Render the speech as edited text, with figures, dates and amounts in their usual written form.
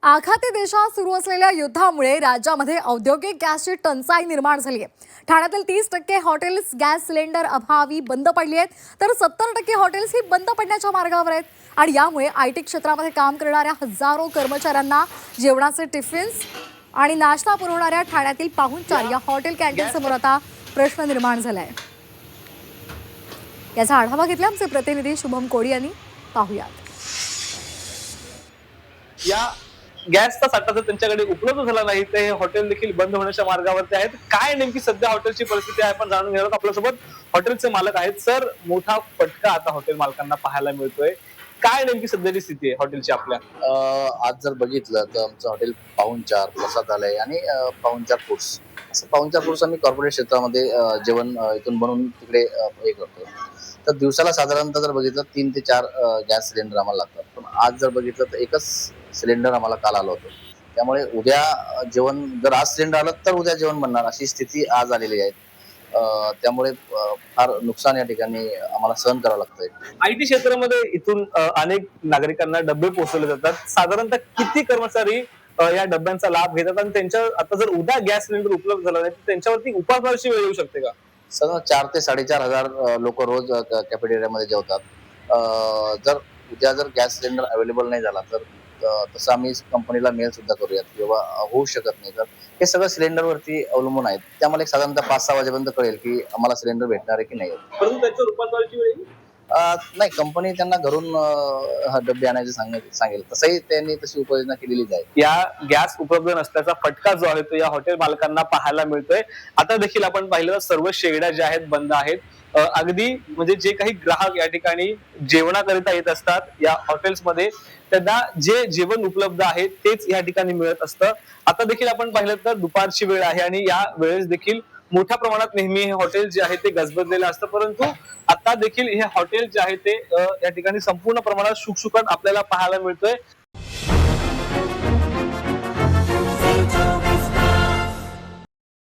आखाती देशात सुरू असलेल्या युद्धामुळे राज्यामध्ये औद्योगिक गॅसची टंचाई निर्माण झाली आहे. ठाण्यातील 30% हॉटेल्स गॅस सिलेंडर अभावी बंद पडली आहेत, तर 70% हॉटेल्स ही बंद पडण्याच्या मार्गावर आहेत. आणि यामुळे आयटी क्षेत्रामध्ये काम करणाऱ्या हजारो कर्मचाऱ्यांना जेवणाचे टिफिन्स आणि नाश्ता पुरवणाऱ्या ठाण्यातील पाहुणचार या हॉटेल कॅन्टीन समोर आता प्रश्न निर्माण झालाय. याचा आढावा घेतला आमचे प्रतिनिधी शुभम कोडी यांनी. पाहूयात. या गॅसचा साठा जर त्यांच्याकडे उपलब्ध झाला नाही तर हे हॉटेल देखील बंद होण्याच्या मार्गावरती आहेत. काय नेमकी सध्या हॉटेलची परिस्थिती आहे आपण जाणून घेणार आहोत. आपल्यासोबत हॉटेलचे मालक आहेत. सर, मोठा फटका आता हॉटेल मालकांना पाहायला मिळतोय. काय नेमकी सध्याची स्थिती आहे हॉटेलची आपल्या? आज जर बघितलं तर आमचं हॉटेल पाहुणचार प्रसादालय आणि पाहुणचार फूड्स, असं पाहुणचार फूड्स आम्ही कॉर्पोरेट क्षेत्रामध्ये जेवण इथून बनवून तिकडे हे करतो. तर दिवसाला साधारणतः जर बघितलं 3 ते 4 गॅस सिलेंडर आम्हाला लागतात. पण आज जर बघितलं तर एकच सिलेंडर आम्हाला काल आलं होतं. त्यामुळे उद्या जेवण, जर आज सिलेंडर आलं तर उद्या जेवण बनणार अशी स्थिती आज आलेली आहे. त्यामुळे फार नुकसान या ठिकाणी आम्हाला सहन करावं लागतंय. आयटी क्षेत्रामध्ये इथून अनेक नागरिकांना डबे पोहोचवले जातात. साधारणतः किती कर्मचारी या डब्यांचा लाभ घेतात आणि त्यांच्या आता जर उद्या गॅस सिलेंडर उपलब्ध झाला नाही तर त्यांच्यावरती उपासमारीची वेळ येऊ शकते का? सगळं 4 ते 4.5 हजार लोक रोज कॅफेटेरियामध्ये जेवतात. जर उद्या जर गॅस सिलेंडर अवेलेबल नाही झाला तर तसं आम्ही कंपनीला मेल सुद्धा करूयात किंवा होऊ शकत नाही. तर हे सगळं सिलेंडरवरती अवलंबून आहेत. त्यामुळे साधारणतः 5-6 वाजेपर्यंत कळेल की आम्हाला सिलेंडर भेटणार आहे की नाही. परंतु त्याच्यावर उपासमारीची वेळ येईल? नाही, कंपनी त्यांना घरून डबे आणायचे सांगेल. तसंही त्यांनी तशी उपाययोजना केलेलीच आहे. या गॅस उपलब्ध नसल्याचा फटका जो आहे तो या हॉटेल मालकांना पाहायला मिळतोय. आता देखील आपण पाहिलं सर्व शेगड्या ज्या आहेत बंद आहेत. अगदी म्हणजे जे काही ग्राहक या ठिकाणी जेवणाकरिता येत असतात या हॉटेल्समध्ये, त्यांना जे जेवण उपलब्ध आहे तेच या ठिकाणी मिळत असतं. आता देखील आपण पाहिलं तर दुपारची वेळ आहे आणि या वेळेस देखील मोठ्या प्रमाणात नेहमी हे हॉटेल जे आहे ते गजबजलेलं असतं. परंतु आता देखील हे हॉटेल जे आहे ते या ठिकाणी संपूर्ण प्रमाणात शुकशुकाट आपल्याला पाहायला मिळतोय.